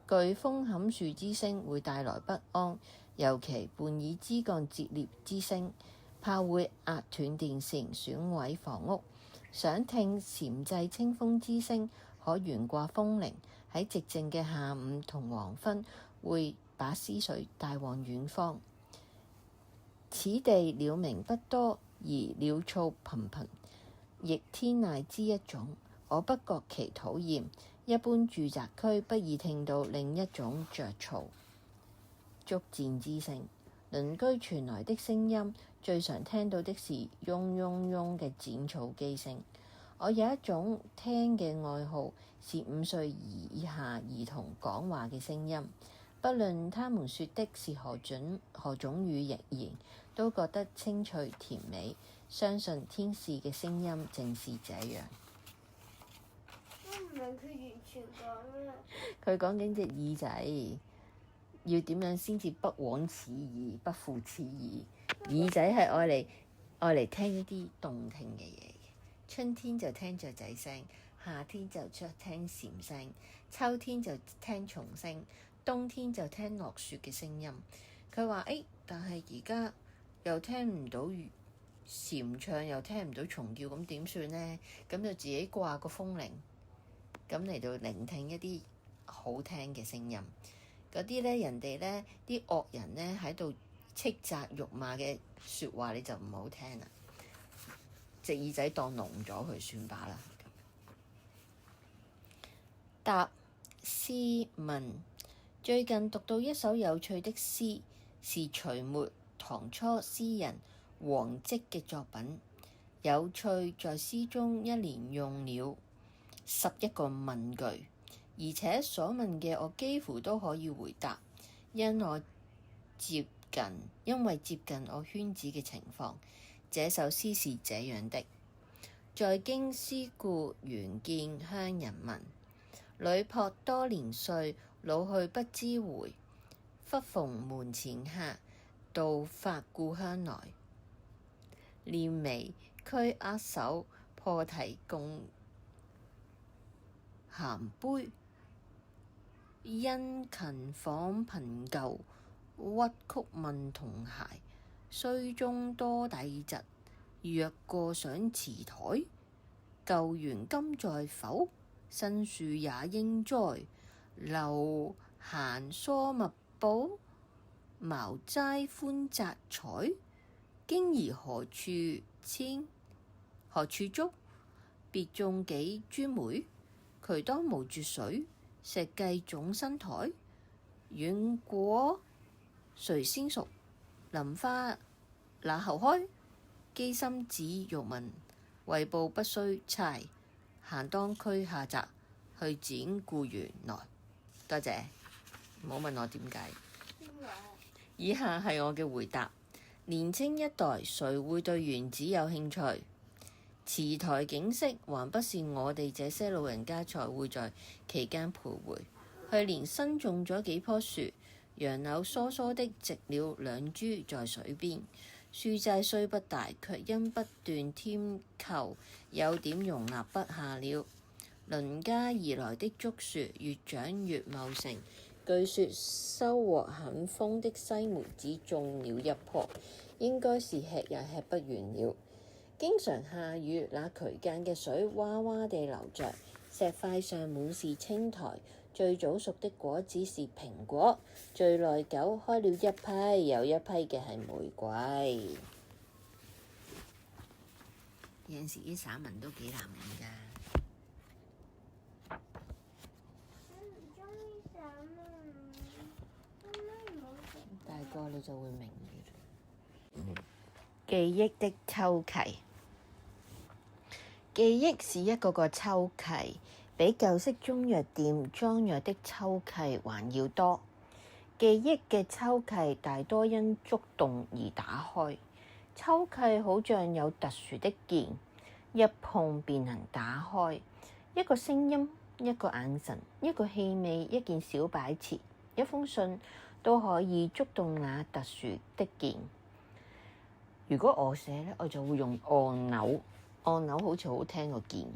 颶風砍樹之聲會帶來不安，尤其伴以枝幹折裂之聲，怕會壓斷電線，損毀房屋。想聽禪際清風之聲，可懸掛風鈴，喺寂靜嘅下午同黃昏，會把思緒帶往遠方。此地鳥鳴不多，而鳥噪頻頻，亦天籟之一種。我不覺其討厭，一般住宅區不易聽到另一種雀噪。竹箭之聲，鄰居傳來的聲音，最常聽到的是嗡嗡嗡嘅剪草機聲。我有一種聽嘅愛好，是5歲以下兒童講話嘅聲音，不論他們說的是何種語言，都覺得清脆甜美。相信天使嘅聲音正是這樣。我唔明佢完全講咩。佢講緊隻耳仔要點樣先至不枉此耳，不負此耳。耳仔係愛嚟聽一啲動聽嘅嘢。春天就聽雀仔聲，夏天就聽蟬聲，秋天就聽蟲聲，冬天就聽落雪嘅聲音。佢話但係而家又聽唔到蟬唱，又聽唔到蟲叫，咁點算呢？咁就自己掛個風鈴，咁嚟到聆聽一啲好聽嘅聲音。嗰啲咧，人哋咧啲惡人咧喺度斥責辱罵嘅説話，你就唔好聽啦。隻耳仔當聾咗佢算罷啦。答詩問：最近讀到一首有趣的詩，是隋末唐初詩人王績嘅作品。有趣在詩中一連用了11個問句，而且所問嘅我幾乎都可以回答，因為接近我圈子嘅情況。這首詩是這樣的：在京師故原見鄉人民，旅泊多年歲，老去不知回。忽逢門前客，道發故鄉來。念眉俱握手，破題共酣杯。殷勤訪貧舊，屈曲問同諧。雖中多稗疾，若過上池台。舊園今在否？新樹也應栽。留閒疏密布，茅齋寬窄彩。經兒何處築？別種幾株梅。渠當無絕水，石計總新台。遠果誰先熟？林花那後開。機心子欲問，為報不須差。閒當區下宅，去剪故園來。多謝，唔好問我點解。以下係我嘅回答。年青一代誰會對園子有興趣？池台景色還不是我哋這些老人家才會在其間徘徊。去年新種咗幾棵樹，楊柳疏疏的植了兩株在水邊。樹寨雖不大，卻因不斷添購，有點容納不下了。鄰家而來的竹樹越長越茂盛，據說收穫很豐的西梅子種了一棵，應該是吃也吃不完了。經常下雨，那渠間嘅水嘩嘩地流着，石塊上滿是青苔。最早熟的果子是蘋果，最耐久開了一批又一批嘅係玫瑰。有陣時啲散文都幾難明㗎。大個你就會明嘅。記憶的秋萁。記憶是一個個秋萁，比舊式中藥店裝藥的秋萁還要多。記憶嘅秋萁大多因觸動而打開。秋萁好像有特殊的鍵，一碰便能打開。一個聲音，一個眼神，一個氣味，一件小擺設，一封信，都可以觸動那特殊的鍵。如果我寫呢，我就會用按鈕，按鈕好似好聽個鍵，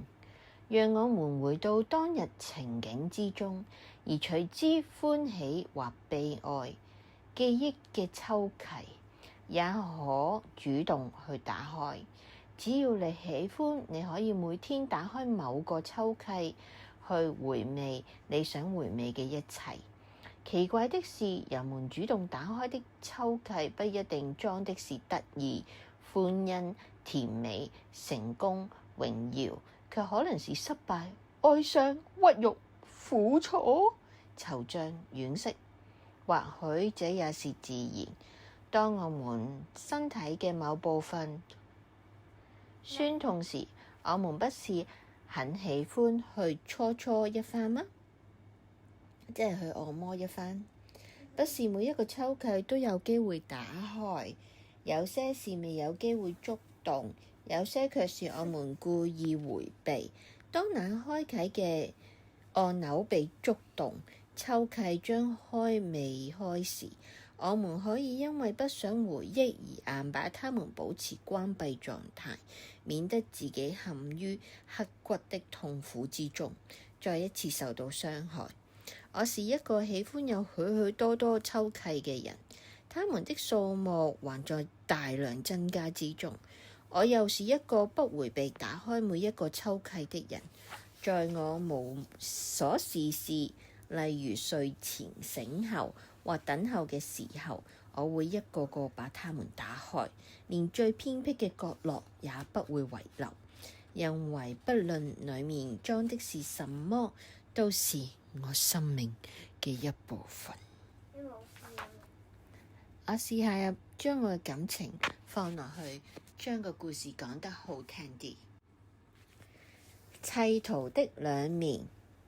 讓我們回到當日情景之中，而隨之歡喜或悲哀。記憶嘅秋萁也可主動去打開，只要你喜歡，你可以每天打開某個秋萁去回味你想回味嘅一切。奇怪的是，人們主動打開的秋萁不一定裝的是得意、歡欣、甜美、成功、榮耀，卻可能是失敗、哀傷、屈辱、苦楚、惆悵、惋惜。或許這也是自然。當我們身體嘅某部分酸痛時，我們不是很喜歡去搓搓一番嗎？即係去按摩一番。不是每一個抽契都有機會打開，有些是未有機會觸動，有些卻是我們故意迴避。當那開啟嘅按鈕被觸動，抽契將開未開時，我們可以因為不想回憶而硬把它們保持關閉狀態，免得自己陷於刻骨的痛苦之中，再一次受到傷害。我是一個喜歡有許許多多抽契嘅人，他們的數目還在大量增加之中。我又是一個不迴避打開每一個抽契的人，在我無所事事，例如睡前醒後或等候嘅時候，我會一個個把它們打開，連最偏僻嘅角落也不會遺留，因為不論裡面裝的是什麼，都是我生命嘅一部分。我試下將我嘅感情放落去，將個故事講得好聽啲。砌圖的兩面，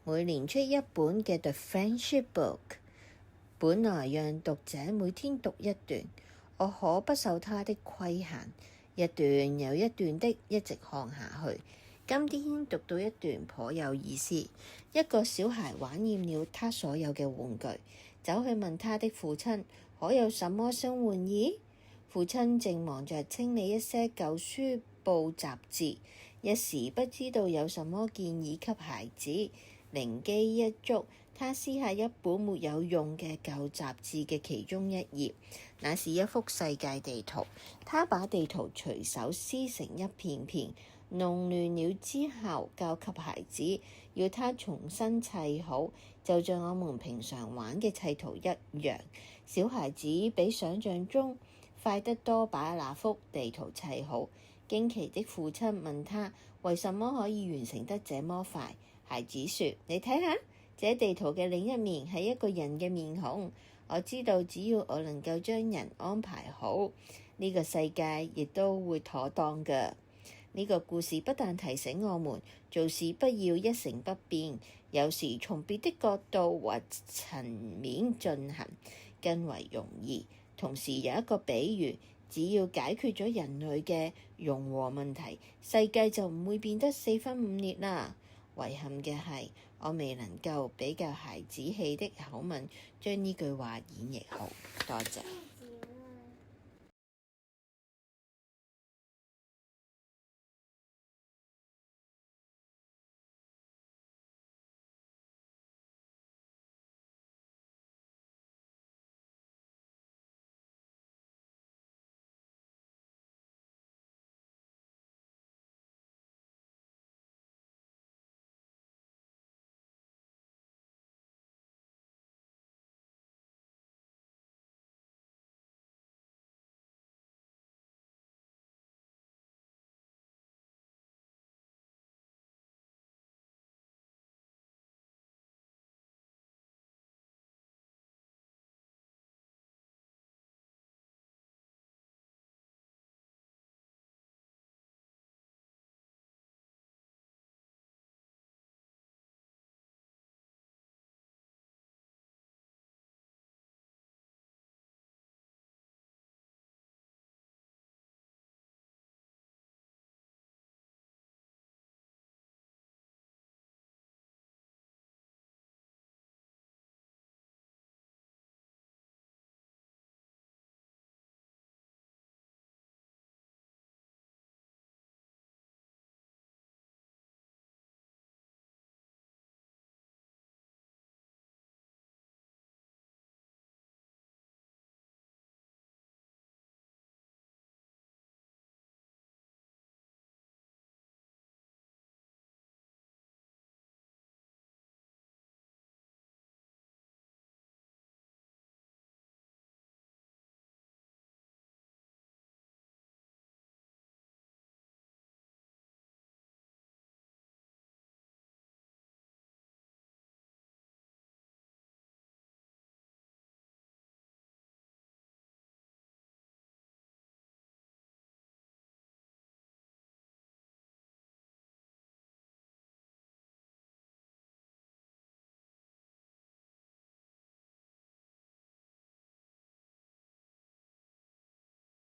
每年出一本嘅 The Friendship Book， 本來讓讀者每天讀一段，我可不受它的規限，一段又一段的一直看下去。今天讀到一段頗有意思，一個小孩玩厭了他所有嘅玩具，走去問他的父親可有什麼新玩意。父親正忙着清理一些舊書報雜誌，一時不知道有什麼建議給孩子。靈機一觸，他撕下一本沒有用嘅舊雜誌嘅其中一頁，那是一幅世界地圖。他把地圖隨手撕成一片片，弄亂了之後交給孩子，要他重新砌好，就像我們平常玩嘅砌圖一樣。小孩子比想象中快得多，把那幅地圖砌好。驚奇的父親問他為什麼可以完成得這麼快。孩子說：你睇下，這地圖嘅另一面係一個人嘅面孔。我知道只要我能夠將人安排好，呢個世界亦都會妥當㗎。呢個故事不但提醒我們做事不要一成不變，有時從別的角度或層面進行更為容易。同時有一個比喻，只要解決咗人類嘅融和問題，世界就唔會變得四分五裂啦。遺憾嘅係，我未能夠比較孩子氣的口吻將呢句話演繹好。多謝。